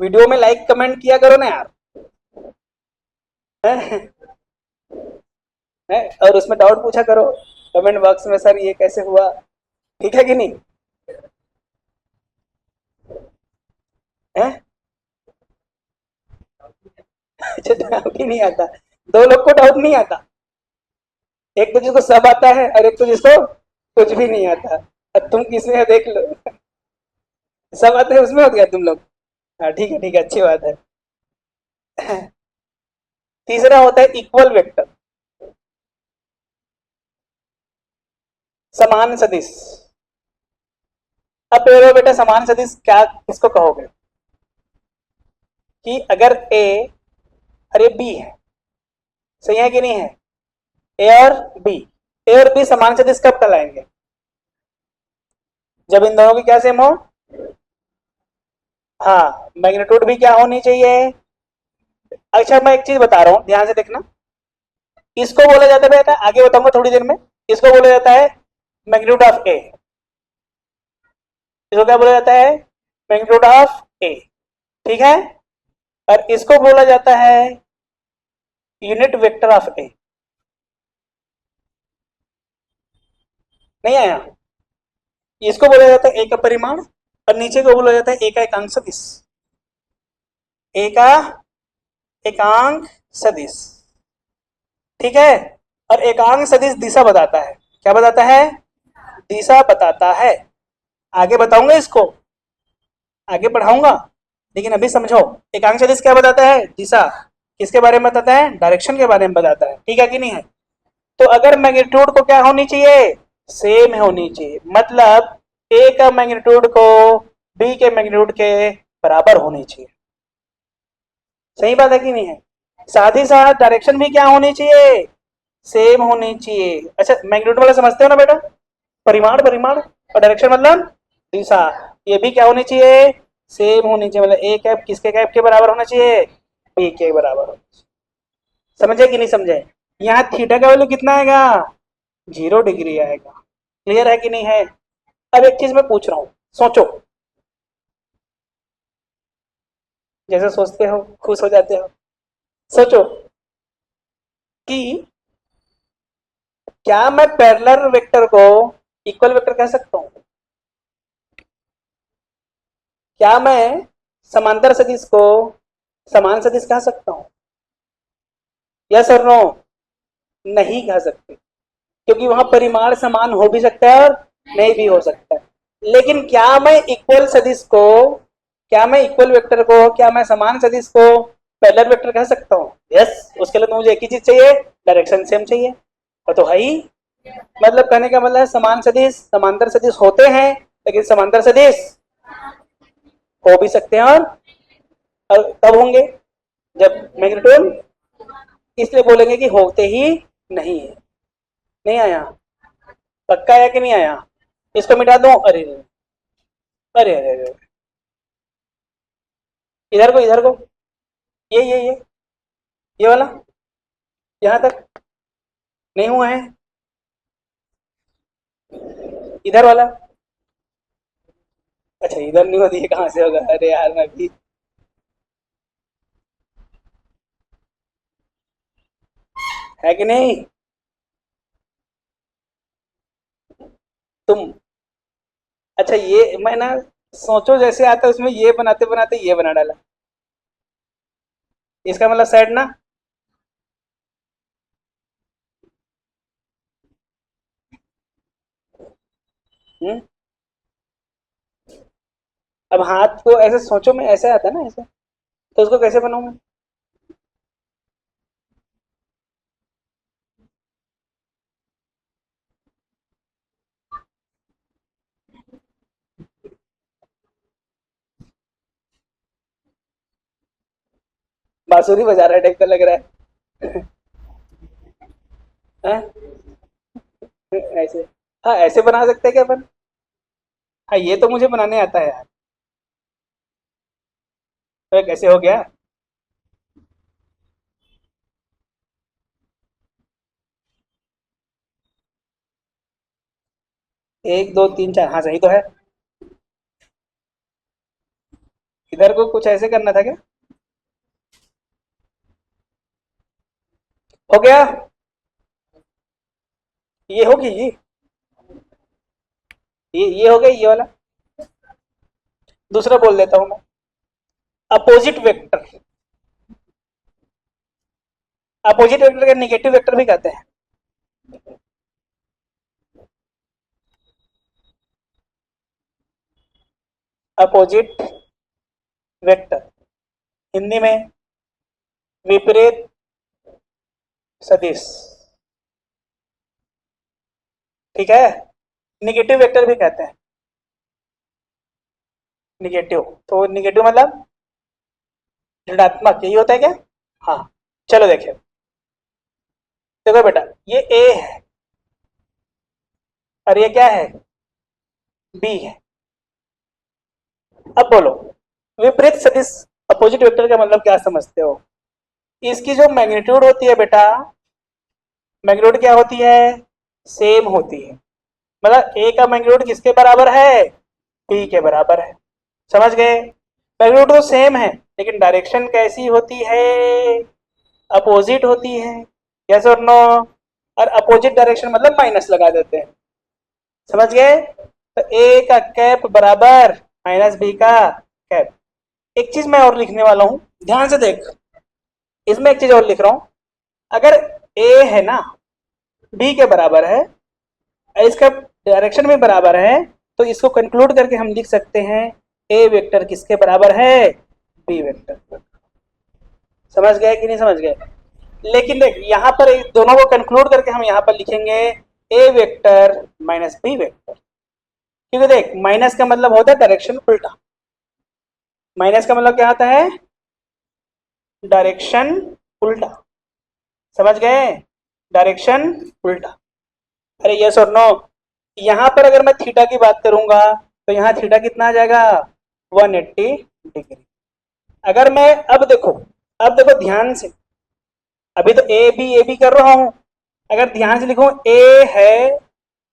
वीडियो में लाइक कमेंट किया करो ना यार, है? है? और उसमें डाउट पूछा करो कमेंट बॉक्स में, सर ये कैसे हुआ, ठीक है कि नहीं? है? अच्छा डाउट ही नहीं आता, दो लोग को डाउट नहीं आता, एक तो जिसको सब आता है और एक तो जिसको कुछ भी नहीं आता। अब तुम किसमें है देख लो, सब आता है उसमें हो गया तुम लोग। हाँ ठीक है अच्छी बात है। तीसरा होता है इक्वल वेक्टर, समान सदिश। अब देखो बेटा समान सदिश क्या किसको कहोगे? कि अगर ए और ये बी है, सही है कि नहीं है? ए और बी, ए और बी समान सदिश कब कहलाएंगे? जब इन दोनों की क्या सेम हो? हाँ, मैग्नीट्यूड भी क्या होनी चाहिए? अच्छा मैं एक चीज बता रहा हूँ, ध्यान से देखना। इसको बोला जाता है बेटा, आगे बताऊंगा थोड़ी देर में, इसको बोला जाता है मैग्नीट्यूड ऑफ ए। इसको क्या बोला जाता है? मैग्नीट्यूड ऑफ ए, ठीक है? और इसको बोला जाता है यूनिट वेक्टर ऑफ ए। नहीं आया? इसको बोला जाता है ए का परिमाण, और नीचे को बोला जाता है ए का एकांक सदिश। ए का एकांक सदिश, ठीक है? और एकांक सदिश दिशा बताता है, क्या बताता है? दिशा बताता है। आगे बताऊंगा इसको, आगे पढ़ाऊंगा, लेकिन अभी समझो। एकांक सदिश क्या बताता है? दिशा। किसके बारे में बताता है? डायरेक्शन के बारे में बताता है, ठीक है कि नहीं है? तो अगर मैग्नीट्यूड को क्या होनी चाहिए? सेम होनी चाहिए, मतलब ए का मैग्नीट्यूड को बी के मैग्नीट्यूड के बराबर होनी चाहिए, सही बात है कि नहीं है? साथ ही साथ डायरेक्शन भी क्या होनी चाहिए, सेम होनी चाहिए। अच्छा मैग्नीट्यूड वाला समझते हो ना बेटा, परिमाण परिमाण, और डायरेक्शन मतलब दिशा, ये भी क्या होनी चाहिए, सेम होनी चाहिए। मतलब ए कैप किसके कैप के बराबर होना चाहिए, बी के बराबर होना चाहिए। समझे कि नहीं समझे? यहाँ थीटा का वैल्यू कितना आएगा, 0 डिग्री आएगा। क्लियर है कि नहीं है? अब एक चीज मैं पूछ रहा हूं, सोचो, जैसे सोचते हो खुश हो जाते हो, सोचो कि क्या मैं पैरेलल वेक्टर को इक्वल वेक्टर कह सकता हूं? क्या मैं समांतर सदिश को समान सदिश कह सकता हूं? यस और नो? नहीं कह सकते, क्योंकि वहां परिमाण समान हो भी सकता है और नहीं भी हो सकता है। लेकिन क्या मैं इक्वल सदिश को, क्या मैं इक्वल वेक्टर को, क्या मैं समान सदिश को पैरेलल वेक्टर कह सकता हूँ? यस। उसके लिए तो मुझे एक ही चीज चाहिए, डायरेक्शन सेम चाहिए, और तो है ही। मतलब कहने का मतलब है समान सदिश समांतर सदिश होते हैं, लेकिन समांतर सदिश हो भी सकते हैं, और कब होंगे, जब मैग्नीट्यूड, इसलिए बोलेंगे कि होते ही नहीं है। नहीं आया? पक्का आया कि नहीं आया? इसको मिटा दो, अरे अरे अरे अरे, इधर को इधर को, ये वाला, यहाँ तक नहीं हुआ है, इधर वाला, अच्छा इधर नहीं होती है, कहाँ से होगा, अरे यार मैं भी, है कि नहीं? तुम, अच्छा ये मैं ना, सोचो जैसे आता है उसमें ये बनाते बनाते ये बना डाला, इसका मतलब सेट ना। हम्म। अब हाथ को ऐसे सोचो, मैं ऐसे आता है ना ऐसे, तो उसको कैसे बनाऊं मैं? बांसुरी बजा रहा है टाइप का लग रहा है। हाँ? ऐसे, हाँ ऐसे बना सकते हैं क्या अपन? हाँ ये तो मुझे बनाने आता है यार। तो कैसे हो गया? 1 2 3 4, हाँ सही तो है। इधर को कुछ ऐसे करना था क्या? हो गया? ये होगी ये हो गया ये वाला। दूसरा बोल देता हूँ मैं, अपोजिट वेक्टर। अपोजिट वेक्टर का निगेटिव वेक्टर भी कहते हैं। अपोजिट वेक्टर, हिंदी में विपरीत सदिश, ठीक है। निगेटिव वेक्टर भी कहते हैं, निगेटिव, तो निगेटिव मतलब ऋणात्मक, यही होता है क्या? हाँ। चलो देखिए, देखो बेटा, ये ए है और ये क्या है, बी है। अब बोलो, विपरीत सदिश, अपोजिट वेक्टर का मतलब क्या समझते हो? इसकी जो मैग्नीट्यूड होती है बेटा, मैग्नीट्यूड क्या होती है, सेम होती है। मतलब ए का मैग्नीट्यूड किसके बराबर है, बी के बराबर है। समझ गए? मैग्नीट्यूड तो सेम है, लेकिन डायरेक्शन कैसी होती है, अपोजिट होती है। यस और नो? और अपोजिट डायरेक्शन मतलब माइनस लगा देते हैं। समझ गए? तो ए का कैप बराबर माइनस बी का कैप। एक चीज मैं और लिखने वाला हूं, ध्यान से देख, इसमें एक चीज और लिख रहा हूं। अगर ए है ना, बी के बराबर है, इसका डायरेक्शन में बराबर है, तो इसको कंक्लूड करके हम लिख सकते हैं ए वेक्टर किसके बराबर है, बी वेक्टर। समझ गए कि नहीं समझ गए? लेकिन देख यहाँ पर दोनों को कंक्लूड करके हम यहाँ पर लिखेंगे ए वेक्टर माइनस बी वेक्टर, क्योंकि देख माइनस का मतलब होता है डायरेक्शन उल्टा। माइनस का मतलब क्या आता है, डायरेक्शन उल्टा। समझ गए? डायरेक्शन उल्टा। अरे यस और नो? यहां पर अगर मैं थीटा की बात करूंगा तो यहाँ थीटा कितना आ जाएगा? 180 डिग्री। अगर मैं अब देखो ध्यान से, अभी तो ए बी कर रहा हूं। अगर ध्यान से लिखूं ए है,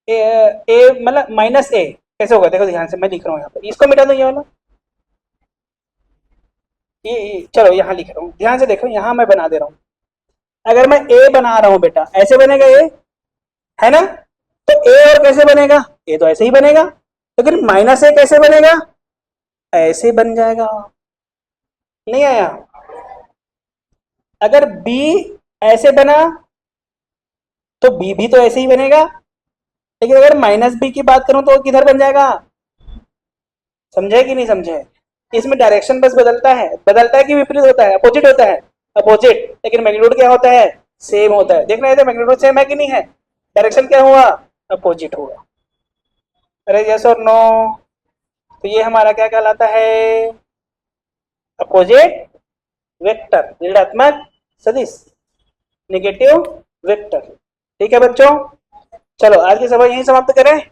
ए मतलब माइनस ए, कैसे होगा? देखो ध्यान से, मैं लिख रहा हूँ यहाँ पे, इसको मिटा दो ये वाला। चलो यहाँ लिख रहा हूँ, ध्यान से देखो, यहाँ मैं बना दे रहा हूँ। अगर मैं ए बना रहा हूँ बेटा, ऐसे बनेगा ए, है ना? तो ए और कैसे बनेगा? ए तो ऐसे ही बनेगा। लेकिन माइनस ए कैसे बनेगा? ऐसे बन जाएगा। नहीं आया? अगर बी ऐसे बना तो बी भी तो ऐसे ही बनेगा। लेकिन अगर माइनस बी की बात करूं तो किधर बन जाएगा? समझे कि नहीं समझे? इसमें डायरेक्शन बस बदलता है कि विपरीत होता है? अपोजिट होता है। अपोजिट। लेकिन मैग्नीट्यूड क्या होता है? सेम होता है। देखना है मैग्नीट्यूड सेम है कि नहीं है? डायरेक्शन क्या हुआ? अपोजिट हुआ। अरे यस और नो? तो ये हमारा क्या कहलाता है? अपोजिट वेक्टर, ऋणात्मक सदिश, नेगेटिव वेक्टर। ठीक है बच्चों, चलो आज की सभा यहीं समाप्त करें।